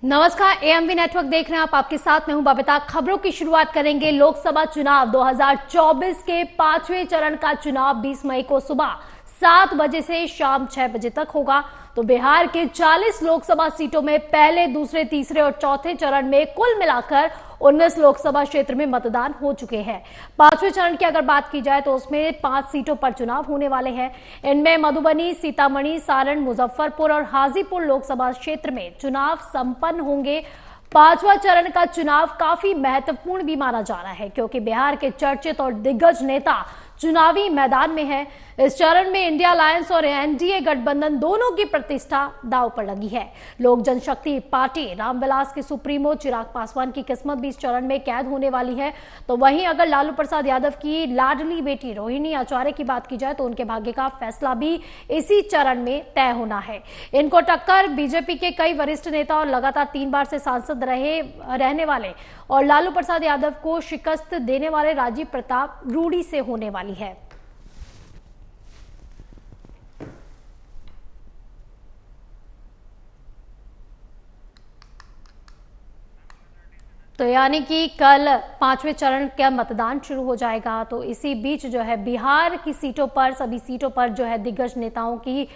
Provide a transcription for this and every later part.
नमस्कार, AMV network देख रहे हैं आप। आपके साथ मैं हूं बबीता। खबरों की शुरुआत करेंगे। लोकसभा चुनाव 2024 के 5वें चरण का चुनाव 20 मई को सुबह 7 बजे से शाम 6 बजे तक होगा। तो बिहार के 40 लोकसभा सीटों में पहले, दूसरे, तीसरे और चौथे चरण में कुल मिलाकर 19 लोकसभा क्षेत्र में मतदान हो चुके हैं। 5वें चरण की अगर बात की जाए तो उसमें 5 सीटों पर चुनाव होने वाले हैं। इनमें मधुबनी, सीतामढ़ी, सारण, मुजफ्फरपुर और हाजीपुर लोकसभा क्षेत्र में चुनाव संपन्न होंगे। 5वां चरण का चुनाव काफी महत्वपूर्ण भी माना जा रहा है क्योंकि बिहार के चर्चित और दिग्गज नेता चुनावी मैदान में है। इस चरण में इंडिया अलायंस और एनडीए गठबंधन दोनों की प्रतिष्ठा दांव पर लगी है। लोक जनशक्ति पार्टी रामविलास के सुप्रीमो चिराग पासवान की किस्मत भी इस चरण में कैद होने वाली है। तो वहीं अगर लालू प्रसाद यादव की लाडली बेटी रोहिणी आचार्य की बात की जाए तो उनके भाग्य का फैसला भी इसी चरण में तय होना है। इनको टक्कर बीजेपी के कई वरिष्ठ नेता और लगातार 3 बार से सांसद रहने वाले और लालू प्रसाद यादव को शिकस्त देने वाले राजीव प्रताप रूडी से होने वाली है। तो यानी कि कल 5वें चरण का मतदान शुरू हो जाएगा। तो इसी बीच जो है बिहार की सीटों पर, सभी सीटों पर जो है दिग्गज नेताओं की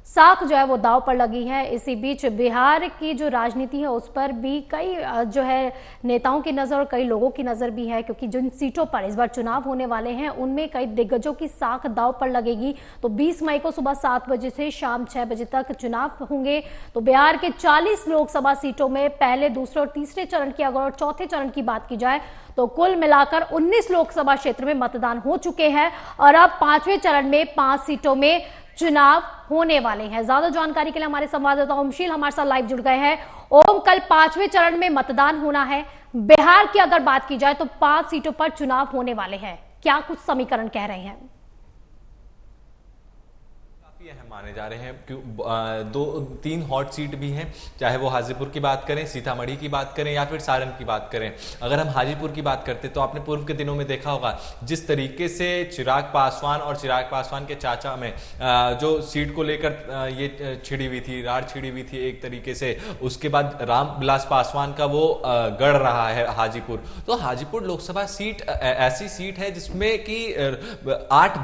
साख जो है वो दांव पर लगी है। इसी बीच बिहार की जो राजनीति है उस पर भी कई जो है नेताओं की नजर और कई लोगों की नजर भी है क्योंकि जिन सीटों पर इस बार चुनाव होने वाले हैं उनमें कई दिग्गजों की साख दांव पर लगेगी। तो 20 मई को सुबह 7 बजे से शाम 6 बजे तक चुनाव होंगे। तो बिहार के 40 लोकसभा सीटों में पहले, दूसरे और तीसरे चरण की अगर और चौथे चरण की बात की जाए तो कुल मिलाकर 19 लोकसभा क्षेत्र में मतदान हो चुके हैं और अब 5वें चरण में 5 सीटों में चुनाव होने वाले हैं। ज्यादा जानकारी के लिए हमारे संवाददाता ओमशील हमारे साथ लाइव जुड़ गए हैं। ओम, कल 5वें चरण में मतदान होना है। बिहार की अगर बात की जाए तो 5 सीटों पर चुनाव होने वाले हैं। क्या कुछ समीकरण कह रहे हैं? अहम माने जा रहे हैं क्यों 3 हॉट सीट भी हैं, चाहे वो हाजीपुर की बात करें, सीतामढ़ी की बात करें या फिर सारण की बात करें। अगर हम हाजीपुर की बात करते तो आपने पूर्व के दिनों में देखा होगा जिस तरीके से चिराग पासवान और चिराग पासवान के चाचा में जो सीट को लेकर ये छिड़ी हुई थी, रार छिड़ी हुई थी एक तरीके से। उसके बाद रामविलास पासवान का वो गढ़ रहा है हाजीपुर। तो हाजीपुर लोकसभा सीट ऐसी सीट है जिसमें कि 8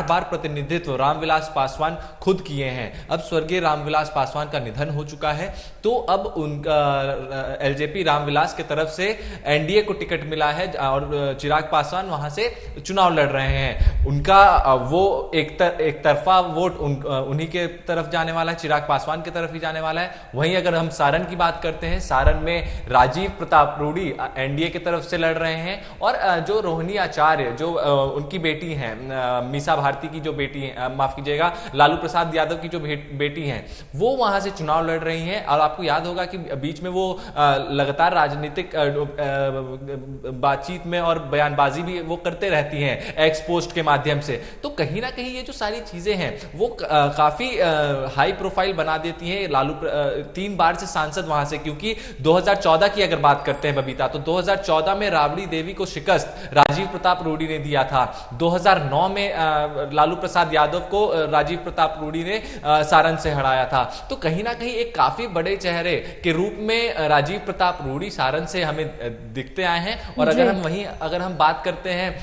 बार प्रतिनिधित्व रामविलास पासवान खुद किए हैं। अब स्वर्गीय रामविलास पासवान का निधन हो चुका है तो अब उनका एलजेपी रामविलास की तरफ से एनडीए को टिकट मिला है और चिराग पासवान वहां से चुनाव लड़ रहे हैं। उनका वो एक तरफा वोट उन्हीं के तरफ जाने वाला है, चिराग पासवान की तरफ ही जाने वाला है। वहीं अगर हम सारण की बात करते हैं, सारण में राजीव प्रताप रूडी एनडीए की तरफ से लड़ रहे हैं और जो रोहिणी आचार्य जो उनकी बेटी हैं, मीसा भारती की जो बेटी है, माफ कीजिएगा, लालू प्रसाद यादव की जो बेटी हैं, वो वहां से चुनाव लड़ रही हैं। और आपको याद होगा कि बीच में वो लगातार राजनीतिक बातचीत में और बयानबाजी भी वो करते रहती हैं एक्स पोस्ट के माध्यम से। तो कहीं ना कहीं ये जो सारी चीजें हैं वो काफी हाई प्रोफाइल बना देती हैं लालू 3 बार से सांसद वहां से। क्योंकि 2014 की अगर बात करते हैं बबीता, तो 2014 में राबड़ी देवी को शिकस्त राजीव प्रताप रूडी ने दिया था। 2009 में लालू प्रसाद यादव को राजीव प्रताप रूडी ने सारण से हराया था। तो कहीं ना कहीं एक काफी बड़े चेहरे के रूप में राजीव प्रताप रूडी सारण से हमें दिखते आए हैं। और अगर हम बात करते हैं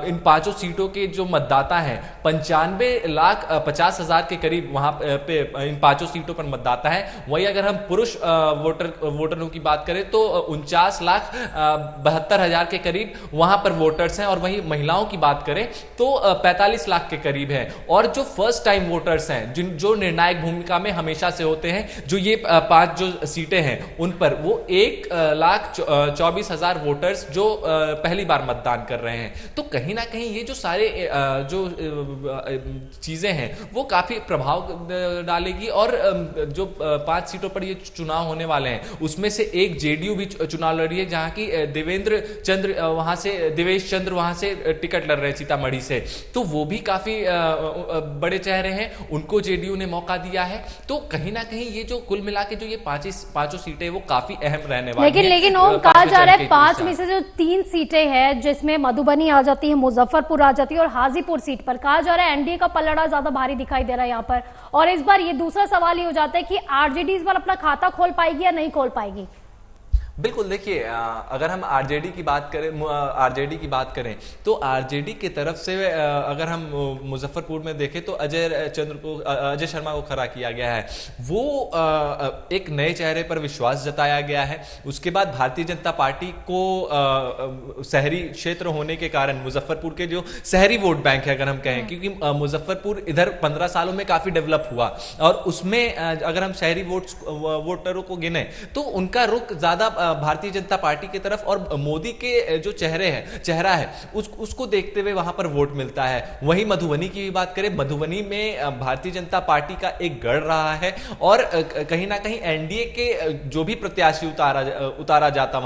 इन 5 सीटों के जो मतदाता हैं, 95,50,000 के करीब वहां पे इन 5 सीटों पर मतदाता है। वहीं अगर हम पुरुष वोटरों की बात करें तो 49,72,000 के करीब वहां पर वोटर्स हैं। और वहीं महिलाओं की बात करें तो 45 लाख के करीब है। और जो फर्स्ट टाइम वोटर्स हैं, जो निर्णायक भूमिका में हमेशा से होते हैं, जो ये 5 जो सीटें हैं उन पर वो 1,24,000 वोटर्स जो पहली बार मतदान कर रहे हैं। तो कहीं ना कहीं ये जो सारे जो चीजें हैं वो काफी प्रभाव डालेगी। और जो 5 सीटों पर ये चुनाव होने वाले हैं उसमें से एक जेडीयू भी चुनाव लड़ रही है, जहां की देवेंद्र सुरेश चंद्र वहां से टिकट लड़ रहे हैं सीतामढ़ी से, तो वो भी काफी बड़े चेहरे हैं, उनको जेडीयू ने मौका दिया है। तो कहीं ना कहीं ये जो कुल मिला के जो ये पांचों सीटें वो काफी अहम रहने वाली हैं। लेकिन ओम, कहा जा रहा है 5 में से जो 3 सीटें हैं, जिसमें मधुबनी आ जाती है, मुजफ्फरपुर आ जाती है और हाजीपुर सीट पर कहा जा रहा है एनडीए का पलड़ा ज्यादा भारी दिखाई दे रहा है यहाँ पर। और इस बार ये दूसरा सवाल ये हो जाता है कि आरजेडी इस बार अपना खाता खोल पाएगी या नहीं खोल पाएगी। बिल्कुल, देखिए अगर हम आरजेडी की बात करें तो आरजेडी की तरफ से अगर हम मुजफ्फरपुर में देखें तो अजय शर्मा को खड़ा किया गया है। वो एक नए चेहरे पर विश्वास जताया गया है। उसके बाद भारतीय जनता पार्टी को शहरी क्षेत्र होने के कारण मुजफ्फरपुर के जो शहरी वोट बैंक है अगर हम कहें, क्योंकि मुजफ्फरपुर इधर 15 सालों में काफी डेवलप हुआ और उसमें अगर हम शहरी वोटरों को गिने तो उनका रुख ज्यादा भारतीय जनता पार्टी की तरफ और मोदी के जो चेहरा है उसको देखते हुए वहां पर वोट मिलता है। वहीं मधुबनी की भी बात करें, मधुबनी में भारतीय जनता पार्टी का एक गढ़ रहा है और कहीं ना कहीं एनडीए के जो भी प्रत्याशी उतारा जाता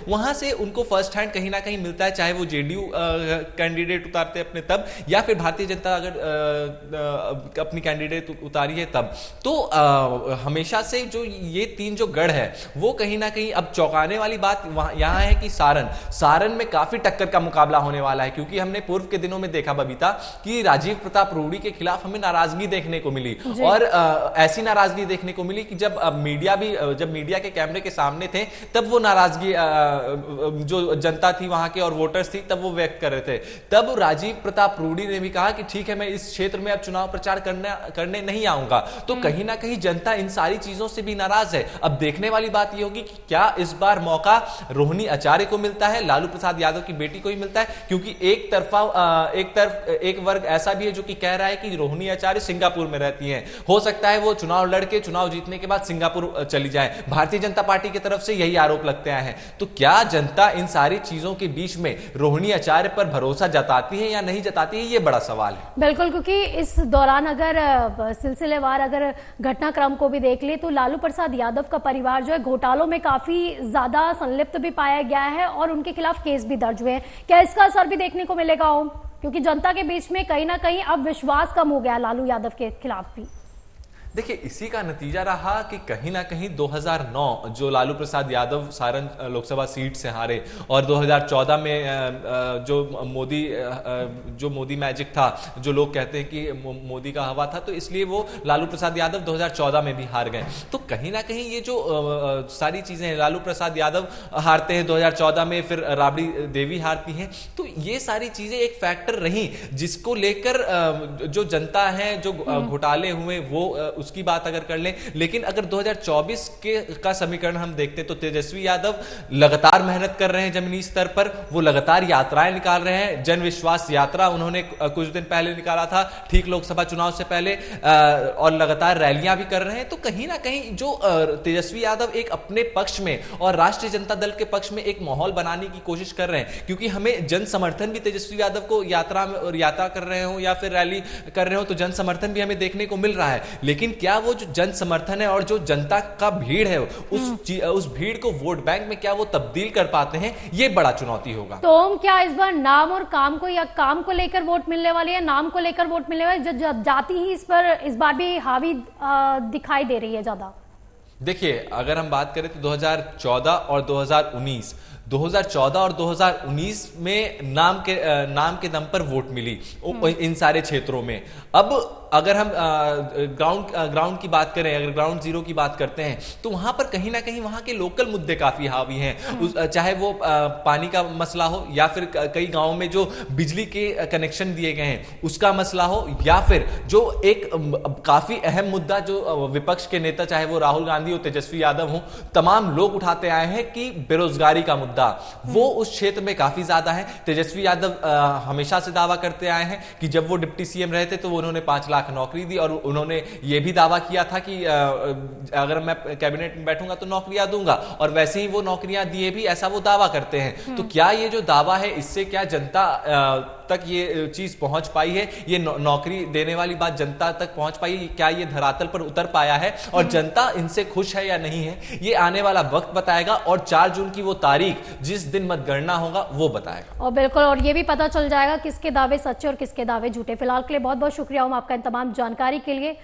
वहां से उनको फर्स्ट हैंड कहीं ना कहीं मिलता है, चाहे वो जेडीयू कैंडिडेट उतारते अपने तब या फिर भारतीय जनता अगर अपनी कैंडिडेट उतारी है तब। तो हमेशा से जो ये 3 जो गढ़ है वो कहीं ना कहीं अब चौंकाने वाली बात यहां है कि सारण में काफी टक्कर का मुकाबला होने वाला है, क्योंकि हमने पूर्व के दिनों में देखा बबीता कि राजीव प्रताप रूडी के खिलाफ हमें नाराजगी देखने को मिली और ऐसी नाराजगी देखने को मिली कि जब मीडिया के कैमरे के सामने थे तब वो नाराजगी जो जनता थी वहां के और वोटर्स थी तब वो व्यक्त कर रहे थे। तब राजीव प्रताप रूडी ने भी कहा कि ठीक है, मैं इस क्षेत्र में अब चुनाव प्रचार करने नहीं आऊंगा। तो कहीं ना कहीं जनता इन सारी चीजों से भी नाराज है। अब देखने वाली बात यह होगी कि क्या इस बार मौका रोहिणी आचार्य को मिलता है, लालू प्रसाद यादव की बेटी को ही मिलता है, क्योंकि एक वर्ग ऐसा भी है जो कि कह रहा है कि रोहिणी आचार्य सिंगापुर में रहती हैं, हो सकता है वो चुनाव लड़के चुनाव जीतने के बाद सिंगापुर चली जाए। भारतीय जनता पार्टी की तरफ से यही आरोप लगते आए हैं। तो क्या जनता इन सारी चीजों के बीच में रोहिणी आचार्य पर भरोसा जताती है या नहीं जताती है, ये बड़ा सवाल है। बिल्कुल, क्योंकि इस दौरान अगर सिलसिलेवार अगर घटनाक्रम को भी देख ले तो लालू प्रसाद यादव का परिवार जो है घोटालों में काफी ज्यादा संलिप्त भी पाया गया है और उनके खिलाफ केस भी दर्ज हुए हैं। क्या इसका असर भी देखने को मिलेगा ओम, क्योंकि जनता के बीच में कहीं ना कहीं अब विश्वास कम हो गया लालू यादव के खिलाफ भी? देखिए, इसी का नतीजा रहा कि कहीं ना कहीं 2009 जो लालू प्रसाद यादव सारण लोकसभा सीट से हारे और 2014 में जो मोदी मैजिक था, जो लोग कहते हैं कि मोदी का हवा था, तो इसलिए वो लालू प्रसाद यादव 2014 में भी हार गए। तो कहीं ना कहीं ये जो सारी चीजें हैं, लालू प्रसाद यादव हारते हैं 2014 में, फिर राबड़ी देवी हारती हैं, तो ये सारी चीजें एक फैक्टर रही जिसको लेकर जो जनता है, जो घोटाले हुए वो उसकी बात अगर कर लें। लेकिन अगर 2024 का समीकरण हम देखते तो तेजस्वी यादव लगातार मेहनत कर रहे हैं जमीनी स्तर पर, वो लगातार यात्राएं निकाल रहे हैं। जन विश्वास यात्रा उन्होंने कुछ दिन पहले निकाला था, ठीक लोकसभा चुनाव से पहले, और लगातार रैलियां भी कर रहे हैं। तो कहीं ना कहीं जो तेजस्वी यादव एक अपने पक्ष में और राष्ट्रीय जनता दल के पक्ष में एक माहौल बनाने की कोशिश कर रहे हैं, क्योंकि हमें जन समर्थन भी तेजस्वी यादव को यात्रा कर रहे हो या फिर रैली कर रहे हो तो जन समर्थन भी हमें देखने को मिल रहा है। लेकिन क्या वो जो जन समर्थन है और जो जनता का भीड़ है उस भीड़ को वोट बैंक में क्या वो तब्दील कर पाते हैं, ये बड़ा चुनौती होगा। तो क्या इस बार नाम और काम को या काम को लेकर वोट मिलने वाली है, नाम को लेकर वोट मिलने वाली, जो जाति ही इस बार भी हावी दिखाई दे रही है ज्यादा? देखिए, अगर हम बात करें तो 2014 और 2014 और 2019 में नाम के दम पर वोट मिली इन सारे क्षेत्रों में। अब अगर हम ग्राउंड की बात करें, अगर ग्राउंड जीरो की बात करते हैं, तो वहां पर कहीं ना कहीं वहां के लोकल मुद्दे काफी हावी हैं। चाहे वो पानी का मसला हो या फिर कई गांवों में जो बिजली के कनेक्शन दिए गए हैं उसका मसला हो, या फिर जो एक काफी अहम मुद्दा जो विपक्ष के नेता चाहे वो राहुल गांधी हो, तेजस्वी यादव हो, तमाम लोग उठाते आए हैं कि बेरोजगारी का मुद्दा, वो उस क्षेत्र में काफी ज्यादा है। तेजस्वी यादव हमेशा से दावा करते आए हैं कि जब वो डिप्टी सीएम रहे थे तो उन्होंने 5 लाख नौकरी दी और उन्होंने ये भी दावा किया था कि अगर मैं कैबिनेट में बैठूंगा तो नौकरियां दूंगा, और वैसे ही वो नौकरियां दिए भी, ऐसा वो दावा करते हैं। तो क्या ये जो दावा है इससे क्या जनता तक ये चीज पहुंच पाई है, ये नौकरी देने वाली बात जनता तक पहुंच पाई है, क्या ये धरातल पर उतर पाया है और जनता इनसे खुश है या नहीं है, ये आने वाला वक्त बताएगा। और 4 जून की वो तारीख जिस दिन मतगणना होगा वो बताएगा। और बिल्कुल, और ये भी पता चल जाएगा किसके दावे सच्चे और किसके दावे झूठे। फिलहाल के लिए बहुत बहुत शुक्रिया आपका इन तमाम जानकारी के लिए।